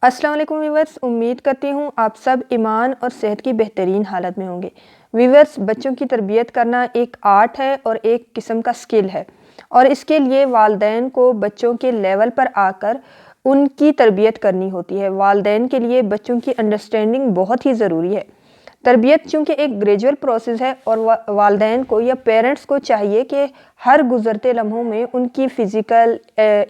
अस्सलाम वालेकुम व्यूवर्स, उम्मीद करती हूँ आप सब ईमान और सेहत की बेहतरीन हालत में होंगे। व्यूवर्स, बच्चों की तरबियत करना एक आर्ट है और एक किस्म का स्किल है, और इसके लिए वालिदैन को बच्चों के लेवल पर आकर उनकी तरबियत करनी होती है। वालिदैन के लिए बच्चों की अंडरस्टैंडिंग बहुत ही ज़रूरी है। तरबियत चूँकि एक ग्रेजुअल प्रोसेस है, और वालिदैन को या पेरेंट्स को चाहिए कि हर गुज़रते लम्हों में उनकी फ़िज़िकल,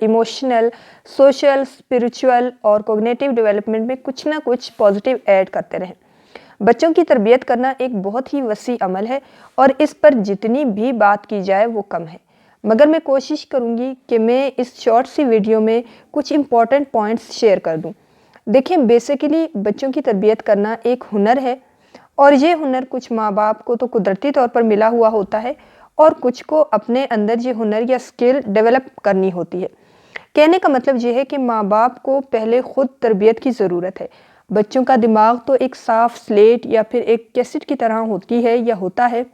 इमोशनल, सोशल, स्पिरिचुअल और कोग्निटिव डेवलपमेंट में कुछ ना कुछ पॉजिटिव ऐड करते रहें। बच्चों की तरबियत करना एक बहुत ही वसी अमल है, और इस पर जितनी भी बात की जाए वो कम है। मगर मैं कोशिश करूँगी कि मैं इस शॉर्ट सी वीडियो में कुछ इम्पॉर्टेंट पॉइंट्स शेयर कर दूँ। देखें, बेसिकली बच्चों की तरबियत करना एक हुनर है, और ये हुनर कुछ माँ बाप को तो कुदरती तौर पर मिला हुआ होता है, और कुछ को अपने अंदर ये हुनर या स्किल डेवलप करनी होती है। कहने का मतलब ये है कि माँ बाप को पहले खुद तरबियत की ज़रूरत है। बच्चों का दिमाग तो एक साफ स्लेट या फिर एक कैसेट की तरह होती है या होता है,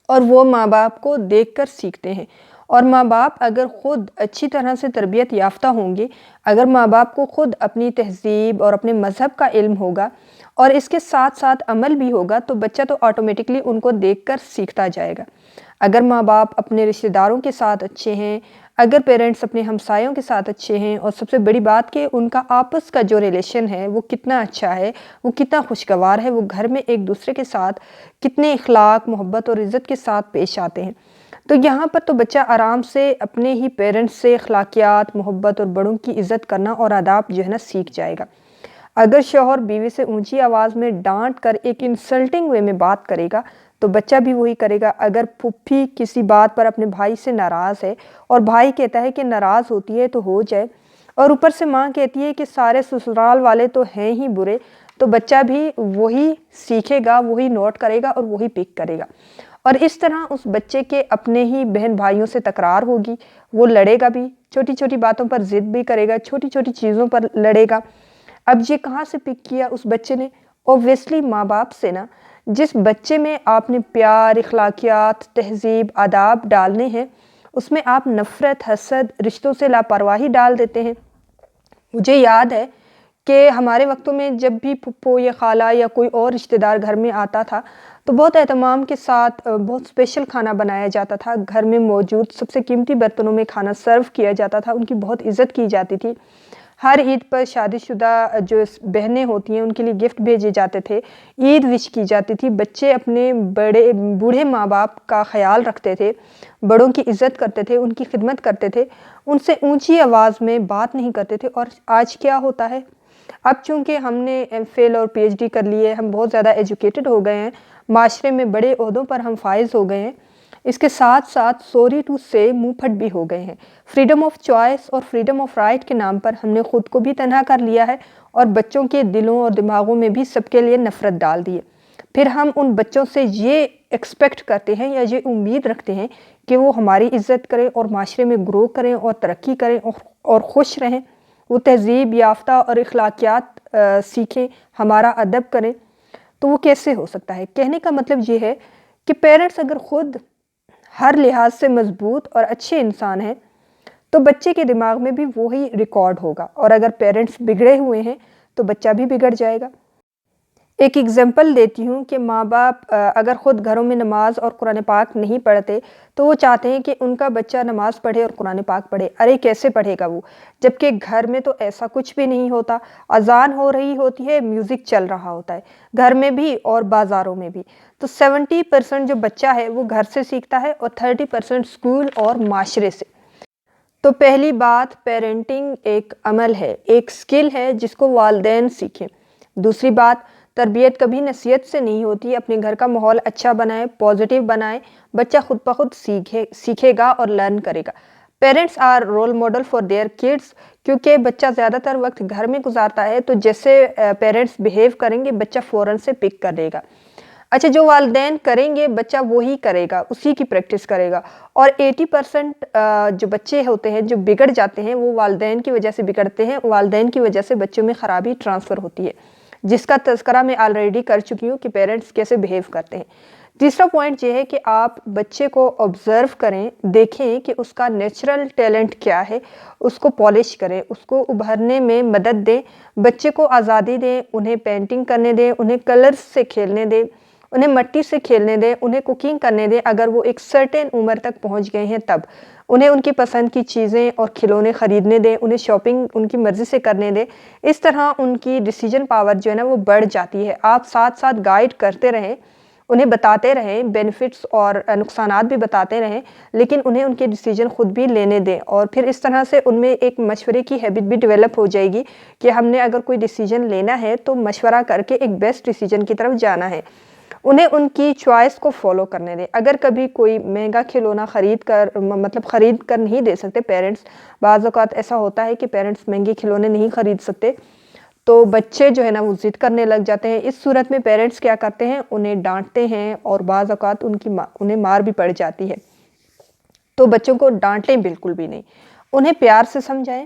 और वो माँ बाप को देखकर सीखते हैं। और माँ बाप अगर ख़ुद अच्छी तरह से तरबियत याफ्ता होंगे, अगर माँ बाप को ख़ुद अपनी तहज़ीब और अपने मज़हब का इल्म होगा और इसके साथ साथ अमल भी होगा, तो बच्चा तो ऑटोमेटिकली उनको देखकर सीखता जाएगा। अगर माँ बाप अपने रिश्तेदारों के साथ अच्छे हैं, अगर पेरेंट्स अपने हमसायों के साथ अच्छे हैं, और सबसे बड़ी बात कि उनका आपस का जो रिलेशन है वो कितना अच्छा है, वो कितना खुशगवार है, वो घर में एक दूसरे के साथ कितने इखलाक, मोहब्बत और इज़्ज़त के साथ पेश आते हैं, तो यहाँ पर तो बच्चा आराम से अपने ही पेरेंट्स से अखलाकियात, मोहब्बत और बड़ों की इज़्ज़त करना और आदाब जो है ना सीख जाएगा। अगर शौहर बीवी से ऊंची आवाज़ में डांट कर एक इंसल्टिंग वे में बात करेगा, तो बच्चा भी वही करेगा। अगर फुफ्फी किसी बात पर अपने भाई से नाराज़ है और भाई कहता है कि नाराज़ होती है तो हो जाए, और ऊपर से माँ कहती है कि सारे ससुराल वाले तो हैं ही बुरे, तो बच्चा भी वही सीखेगा, वही नोट करेगा और वही पिक करेगा। और इस तरह उस बच्चे के अपने ही बहन भाइयों से तकरार होगी, वो लड़ेगा भी, छोटी छोटी बातों पर ज़िद भी करेगा, छोटी छोटी चीज़ों पर लड़ेगा। अब ये कहाँ से पिक किया उस बच्चे ने? ऑब्वियसली माँ बाप से ना। जिस बच्चे में आपने प्यार, इखलाकियात, तहज़ीब, आदाब डालने हैं, उसमें आप नफ़रत, हसद, रिश्तों से लापरवाही डाल देते हैं। मुझे याद है कि हमारे वक्तों में जब भी फुप्पो या खाला या कोई और रिश्तेदार घर में आता था, तो बहुत एहतमाम के साथ बहुत स्पेशल खाना बनाया जाता था। घर में मौजूद सबसे कीमती बर्तनों में खाना सर्व किया जाता था, उनकी बहुत इज़्ज़त की जाती थी। हर ईद पर शादीशुदा जो बहनें होती हैं उनके लिए गिफ्ट भेजे जाते थे, ईद विश की जाती थी। बच्चे अपने बड़े बूढ़े माँ बाप का ख़याल रखते थे, बड़ों की इज़्ज़त करते थे, उनकी खिदमत करते थे, उनसे ऊंची आवाज़ में बात नहीं करते थे। और आज क्या होता है, अब चूँकि हमने एमफिल और पीएचडी कर लिए, हम बहुत ज़्यादा एजुकेटेड हो गए हैं, माशरे में बड़े ओहदों पर हम फाइज हो गए हैं, इसके साथ साथ सॉरी टू से मुँह फट भी हो गए हैं। फ्रीडम ऑफ चॉइस और फ्रीडम ऑफ राइट के नाम पर हमने ख़ुद को भी तनहा कर लिया है, और बच्चों के दिलों और दिमागों में भी सबके लिए नफ़रत डाल दी है। फिर हम उन बच्चों से ये एक्सपेक्ट करते हैं या ये उम्मीद रखते हैं कि वो हमारी इज़्ज़त करें और माशरे में ग्रो करें और तरक्की करें और खुश रहें, वो तहज़ीब याफ्ता और इखलाकियात सीखें, हमारा अदब करें। तो वो कैसे हो सकता है? कहने का मतलब ये है कि पेरेंट्स अगर ख़ुद हर लिहाज से मजबूत और अच्छे इंसान हैं, तो बच्चे के दिमाग में भी वही रिकॉर्ड होगा, और अगर पेरेंट्स बिगड़े हुए हैं तो बच्चा भी बिगड़ जाएगा। एक एग्जांपल देती हूँ कि माँ बाप अगर ख़ुद घरों में नमाज और कुरान पाक नहीं पढ़ते, तो वो चाहते हैं कि उनका बच्चा नमाज पढ़े और कुरान पाक पढ़े। अरे कैसे पढ़ेगा वो, जबकि घर में तो ऐसा कुछ भी नहीं होता। अजान हो रही होती है, म्यूज़िक चल रहा होता है, घर में भी और बाज़ारों में भी। तो 70% जो बच्चा है वो घर से सीखता है, और 30% स्कूल और माशरे से। तो पहली बात, पेरेंटिंग एक अमल है, एक स्किल है जिसको वालिदैन सीखें। दूसरी बात, तरबियत कभी नसीहत से नहीं होती। अपने घर का माहौल अच्छा बनाएं, पॉजिटिव बनाएं, बच्चा खुद ब खुद सीखेगा और लर्न करेगा। Parents are role model for their kids, क्योंकि बच्चा ज़्यादातर वक्त घर में गुजारता है, तो जैसे पेरेंट्स बिहेव करेंगे बच्चा फ़ौरन से पिक कर लेगा। अच्छा, जो वालिदैन करेंगे बच्चा वही करेगा, उसी की प्रैक्टिस करेगा। और 80% जो बच्चे होते हैं जो बिगड़ जाते हैं, वो वालिदैन की वजह से बिगड़ते हैं। वालिदैन की वजह से बच्चों में ख़राबी ट्रांसफ़र होती है, जिसका तज़करा मैं ऑलरेडी कर चुकी हूँ कि पेरेंट्स कैसे बिहेव करते हैं। تیسرا پوائنٹ یہ ہے کہ آپ بچے کو آبزرو کریں، دیکھیں کہ اس کا نیچرل ٹیلنٹ کیا ہے، اس کو پالش کریں، اس کو ابھرنے میں مدد دیں، بچے کو آزادی دیں، انہیں پینٹنگ کرنے دیں، انہیں کلرز سے کھیلنے دیں، انہیں مٹی سے کھیلنے دیں، انہیں کوکنگ کرنے دیں اگر وہ ایک سرٹن عمر تک پہنچ گئے ہیں تب، انہیں ان کی پسند کی چیزیں اور کھلونے خریدنے دیں، انہیں شاپنگ ان کی مرضی سے کرنے دیں۔ اس طرح ان کی ڈیسیجن پاور جو ہے نا وہ بڑھ جاتی ہے۔ آپ ساتھ ساتھ گائیڈ کرتے رہیں، انہیں بتاتے رہیں، بینیفٹس اور نقصانات بھی بتاتے رہیں، لیکن انہیں ان کے ڈیسیجن خود بھی لینے دیں، اور پھر اس طرح سے ان میں ایک مشورے کی ہیبٹ بھی ڈیولپ ہو جائے گی کہ ہم نے اگر کوئی ڈیسیجن لینا ہے تو مشورہ کر کے ایک بیسٹ ڈیسیجن کی طرف جانا ہے۔ انہیں ان کی چوائس کو فالو کرنے دیں۔ اگر کبھی کوئی مہنگا کھلونا خرید کر نہیں دے سکتے پیرنٹس، بعض اوقات ایسا ہوتا ہے کہ پیرنٹس مہنگے کھلونے نہیں خرید سکتے، تو بچے جو ہے نا وہ ضد کرنے لگ جاتے ہیں۔ اس صورت میں پیرنٹس کیا کرتے ہیں، انہیں ڈانٹتے ہیں، اور بعض اوقات انہیں مار بھی پڑ جاتی ہے۔ تو بچوں کو ڈانٹیں بالکل بھی نہیں، انہیں پیار سے سمجھائیں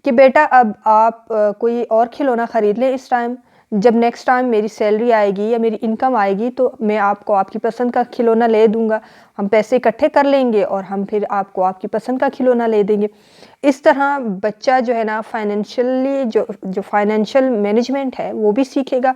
کہ بیٹا اب آپ کوئی اور کھلونا خرید لیں اس ٹائم، جب نیکسٹ ٹائم میری سیلری آئے گی یا میری انکم آئے گی تو میں آپ کو آپ کی پسند کا کھلونا لے دوں گا، ہم پیسے اکٹھے کر لیں گے اور ہم پھر آپ کو آپ کی پسند کا کھلونا لے دیں گے۔ اس طرح بچہ جو ہے نا فائنینشلی جو فائنینشیل مینجمنٹ ہے وہ بھی سیکھے گا،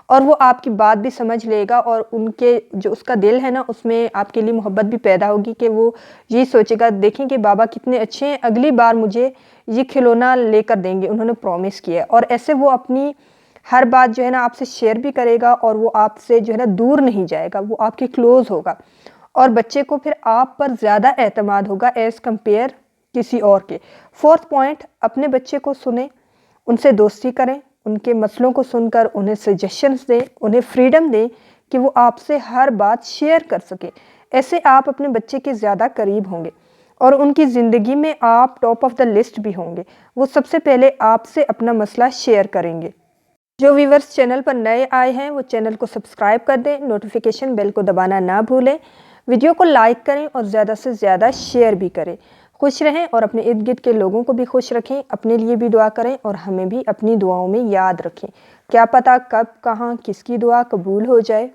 اور وہ آپ کی بات بھی سمجھ لے گا، اور ان کے جو اس کا دل ہے نا اس میں آپ کے لیے محبت بھی پیدا ہوگی کہ وہ یہ سوچے گا دیکھیں کہ بابا کتنے اچھے ہیں، اگلی بار مجھے یہ کھلونا لے کر دیں گے، انہوں نے پرومس کیا ہے۔ اور ایسے وہ اپنی ہر بات جو ہے نا آپ سے شیئر بھی کرے گا، اور وہ آپ سے جو ہے نا دور نہیں جائے گا، وہ آپ کے کلوز ہوگا، اور بچے کو پھر آپ پر زیادہ اعتماد ہوگا ایز کمپیئر کسی اور کے۔ فورتھ پوائنٹ، اپنے بچے کو سنیں، ان سے دوستی کریں، ان کے مسئلوں کو سن کر انہیں سجیشنز دیں، انہیں فریڈم دیں کہ وہ آپ سے ہر بات شیئر کر سکیں۔ ایسے آپ اپنے بچے کے زیادہ قریب ہوں گے، اور ان کی زندگی میں آپ ٹاپ آف دا لسٹ بھی ہوں گے، وہ سب سے پہلے آپ سے اپنا مسئلہ شیئر کریں گے۔ جو ویورز چینل پر نئے آئے ہیں وہ چینل کو سبسکرائب کر دیں، نوٹیفیکیشن بیل کو دبانا نہ بھولیں، ویڈیو کو لائک کریں اور زیادہ سے زیادہ شیئر بھی کریں۔ خوش رہیں اور اپنے ارد گرد کے لوگوں کو بھی خوش رکھیں، اپنے لیے بھی دعا کریں اور ہمیں بھی اپنی دعاؤں میں یاد رکھیں۔ کیا پتہ کب کہاں کس کی دعا قبول ہو جائے۔